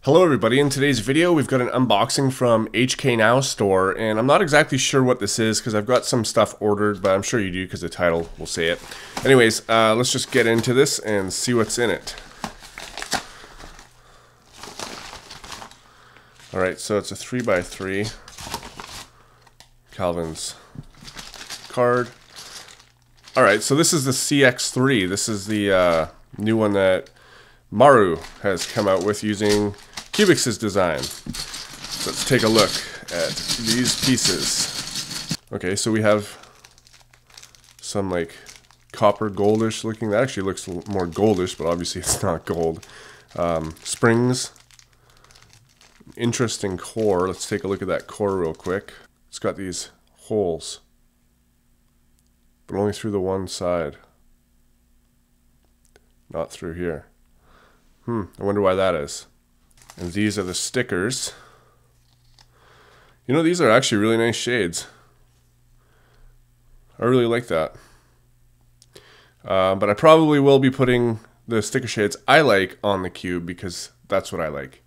Hello everybody, in today's video we've got an unboxing from hknowstore, and I'm not exactly sure what this is because I've got some stuff ordered, but I'm sure you do because the title will say it. Anyways, let's just get into this and see what's in it. Alright, so it's a 3x3 Calvin's card. Alright, so this is the CX3. This is the new one that Maru has come out with using Cubics's design. So let's take a look at these pieces. Okay, so we have some like copper goldish looking. That actually looks more goldish, but obviously it's not gold. Springs. Interesting core. Let's take a look at that core real quick. It's got these holes, but only through the one side. Not through here. I wonder why that is. And these are the stickers. You know, these are actually really nice shades. I really like that. But I probably will be putting the sticker shades I like on the cube because that's what I like.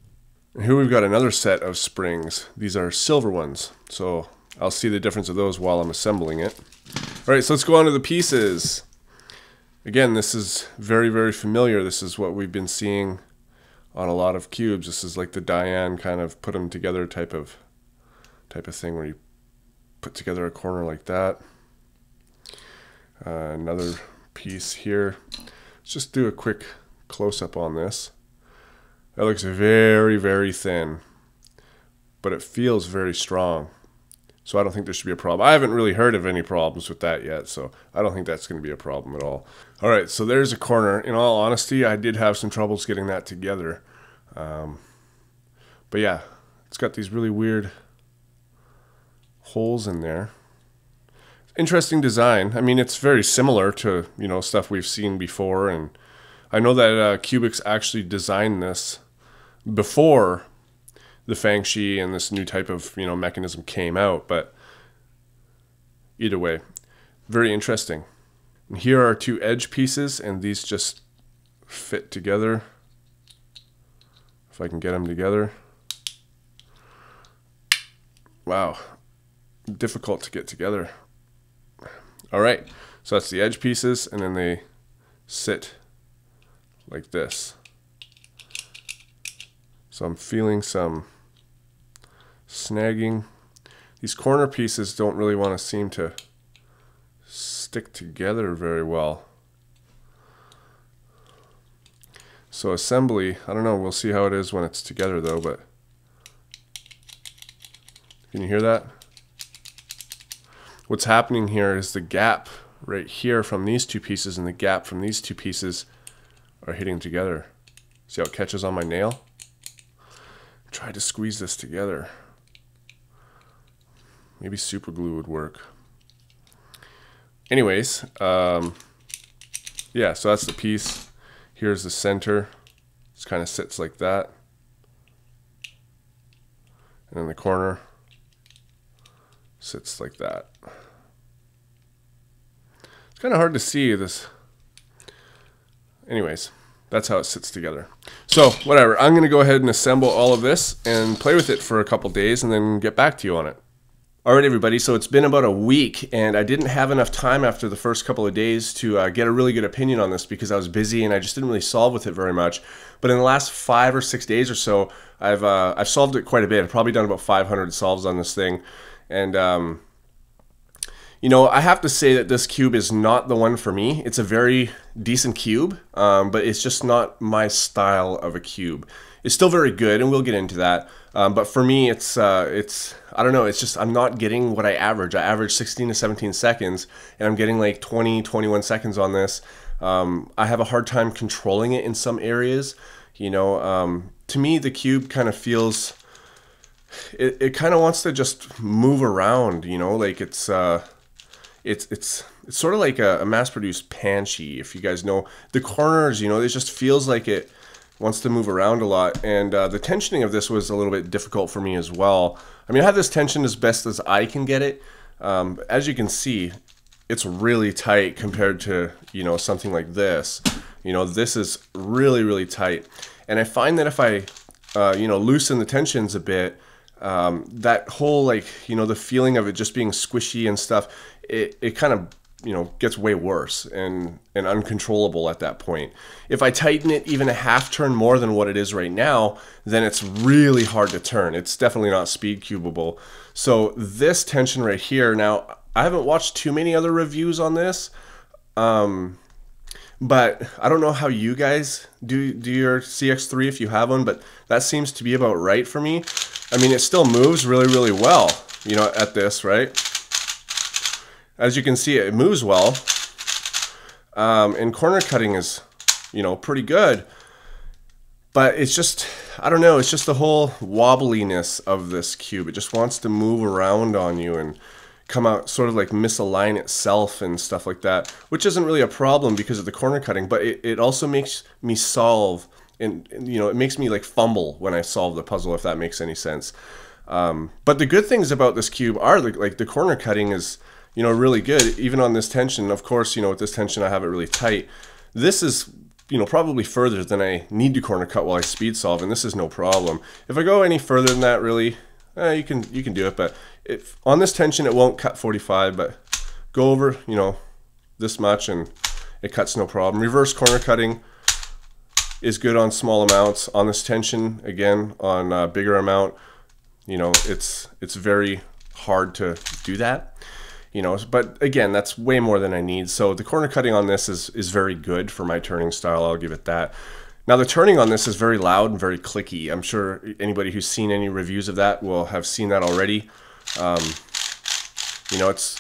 And here we've got another set of springs. These are silver ones, so I'll see the difference of those while I'm assembling it. Alright, so let's go on to the pieces. Again, this is very, very familiar. This is what we've been seeing on a lot of cubes. This is like the Diane kind of put them together type of thing where you put together a corner like that. Another piece here. Let's just do a quick close-up on this. That looks very, very thin, but it feels very strong. So I don't think there should be a problem. I haven't really heard of any problems with that yet, so I don't think that's going to be a problem at all. Alright, so there's a corner. In all honesty, I did have some troubles getting that together. But yeah, it's got these really weird holes in there. Interesting design. I mean, it's very similar to, you know, stuff we've seen before, and I know that Cubics actually designed this before the Fangxi and this new type of, you know, mechanism came out, but either way, very interesting. And here are two edge pieces, and these just fit together. If I can get them together. Wow, difficult to get together. All right, so that's the edge pieces, and then they sit like this. So I'm feeling some snagging. These corner pieces don't really want to seem to stick together very well. So assembly, I don't know, we'll see how it is when it's together though, but can you hear that? What's happening here is the gap right here from these two pieces and the gap from these two pieces are hitting together. See how it catches on my nail? Try to squeeze this together. Maybe super glue would work. Anyways, yeah, so that's the piece. Here's the center. It kind of sits like that. And then the corner sits like that. It's kind of hard to see this. Anyways, that's how it sits together. So, whatever. I'm going to go ahead and assemble all of this and play with it for a couple days and then get back to you on it. Alright everybody, so it's been about a week and I didn't have enough time after the first couple of days to get a really good opinion on this because I was busy and I just didn't really solve with it very much. But in the last 5 or 6 days or so, I've solved it quite a bit. I've probably done about 500 solves on this thing. And you know, I have to say that this cube is not the one for me. It's a very decent cube, but it's just not my style of a cube. It's still very good, and we'll get into that. But for me, it's I don't know. It's just I'm not getting what I average. I average 16 to 17 seconds, and I'm getting like 20, 21 seconds on this. I have a hard time controlling it in some areas. You know, to me, the cube kind of feels. It kind of wants to just move around. You know, like it's sort of like a mass-produced Panshi. If you guys know the corners, you know, it just feels like it wants to move around a lot, and the tensioning of this was a little bit difficult for me as well. I mean, I have this tension as best as I can get it. As you can see, it's really tight compared to, you know, something like this. You know, this is really, really tight. And I find that if I loosen the tensions a bit, that whole, like, the feeling of it just being squishy and stuff, it kind of, gets way worse and uncontrollable at that point. If I tighten it even a half turn more than what it is right now, then it's really hard to turn. It's definitely not speed cubable. So this tension right here, now I haven't watched too many other reviews on this, but I don't know how you guys do your CX3 if you have one, but that seems to be about right for me. I mean, it still moves really, really well, at this, right? As you can see, it moves well. And corner cutting is, pretty good. But it's just, I don't know, it's just the whole wobbliness of this cube. It just wants to move around on you and come out sort of like misalign itself and stuff like that, which isn't really a problem because of the corner cutting, but it also makes me solve, and it makes me like fumble when I solve the puzzle, if that makes any sense. But the good things about this cube are like the corner cutting is, really good, even on this tension. Of course, with this tension I have it really tight. This is, probably further than I need to corner cut while I speed solve, and this is no problem. If I go any further than that, really, you can do it, but on this tension it won't cut 45, but go over, this much and it cuts no problem. Reverse corner cutting is good on small amounts. On this tension, again, on a bigger amount, it's very hard to do that. But again, that's way more than I need. So the corner cutting on this is very good for my turning style. I'll give it that. Now the turning on this is very loud and very clicky. I'm sure anybody who's seen any reviews of that will have seen that already. It's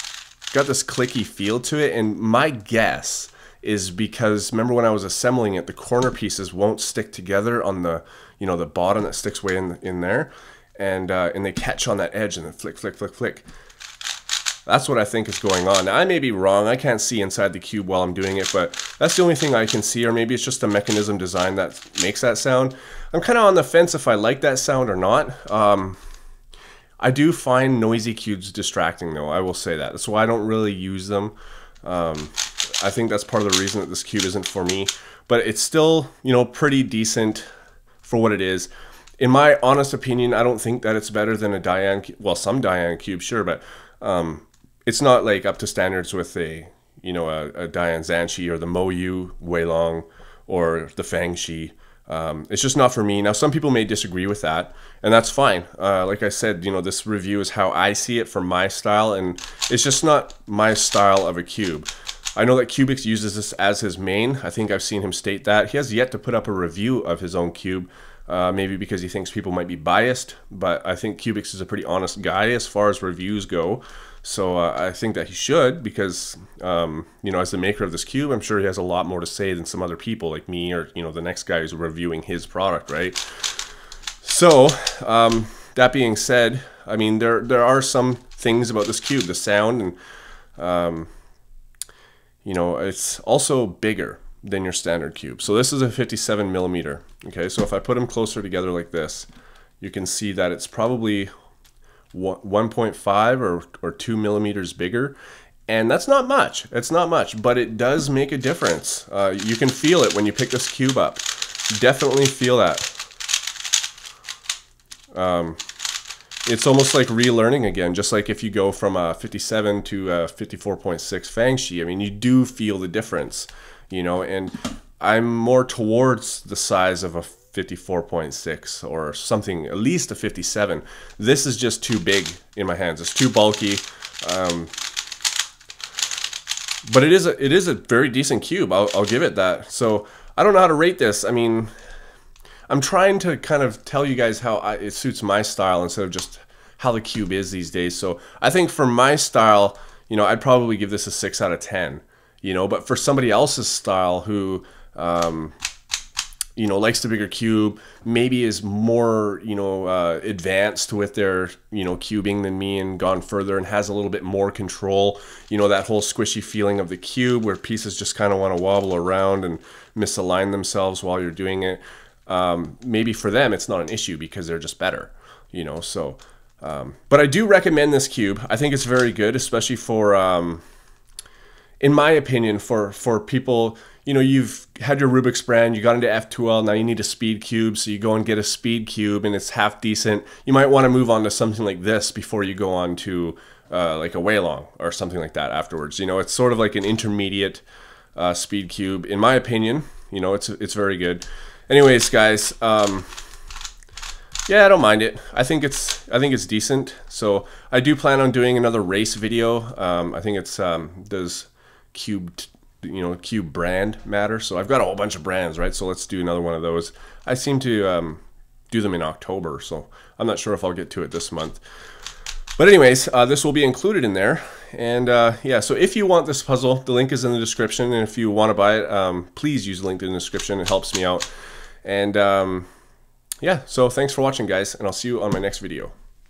got this clicky feel to it, and my guess is because, remember when I was assembling it, the corner pieces won't stick together on the, the bottom that sticks way in there, and they catch on that edge and then flick, flick, flick, flick. That's what I think is going on. Now, I may be wrong. I can't see inside the cube while I'm doing it, but that's the only thing I can see, or maybe it's just a mechanism design that makes that sound. I'm kind of on the fence if I like that sound or not. I do find noisy cubes distracting, though. I will say that. That's why I don't really use them. I think that's part of the reason that this cube isn't for me, but it's still, pretty decent for what it is. In my honest opinion, I don't think that it's better than a Diane, well, some Diane cube, sure, but it's not like up to standards with a Diane Zanshi or the Moyu Weilong or the Fangxi. It's just not for me. Now, some people may disagree with that, and that's fine. Like I said, this review is how I see it for my style, and it's just not my style of a cube. I know that Cubics uses this as his main. I think I've seen him state that. He has yet to put up a review of his own cube, maybe because he thinks people might be biased, but I think Cubics is a pretty honest guy as far as reviews go. So I think that he should, because, as the maker of this cube, I'm sure he has a lot more to say than some other people like me or, the next guy who's reviewing his product, right? So, that being said, I mean, there are some things about this cube, the sound, and, it's also bigger than your standard cube. So this is a 57 millimeter. Okay, so if I put them closer together like this, you can see that it's probably 1.5 or 2 millimeters bigger, and that's not much. It's not much, but it does make a difference. You can feel it when you pick this cube up. Definitely feel that. It's almost like relearning again, just like if you go from a 57 to a 54.6 Fangxi. I mean, you do feel the difference, and I'm more towards the size of a 54.6 or something, at least a 57. This is just too big in my hands. It's too bulky. But it is a very decent cube. I'll give it that. So I don't know how to rate this. I mean, I'm trying to kind of tell you guys how it suits my style instead of just how the cube is these days. So I think for my style, I'd probably give this a 6 out of 10. But for somebody else's style who likes the bigger cube, maybe is more, advanced with their, cubing than me and gone further and has a little bit more control, that whole squishy feeling of the cube where pieces just kind of want to wobble around and misalign themselves while you're doing it. Maybe for them, it's not an issue because they're just better, so, but I do recommend this cube. I think it's very good, especially for, in my opinion, for people, you know, you've had your Rubik's brand, you got into F2L, now you need a speed cube, so you go and get a speed cube and it's half decent. You might want to move on to something like this before you go on to like a Waylong or something like that afterwards. You know, it's sort of like an intermediate speed cube, in my opinion. You know, it's very good. Anyways, guys, yeah, I don't mind it. I think it's decent. So I do plan on doing another race video. I think it's does cube brand matter? So I've got a whole bunch of brands, right? So let's do another one of those. I seem to do them in October, so I'm not sure if I'll get to it this month. But anyways, this will be included in there. And yeah, so if you want this puzzle, the link is in the description. And if you want to buy it, please use the link in the description. It helps me out. And yeah, so thanks for watching, guys, and I'll see you on my next video.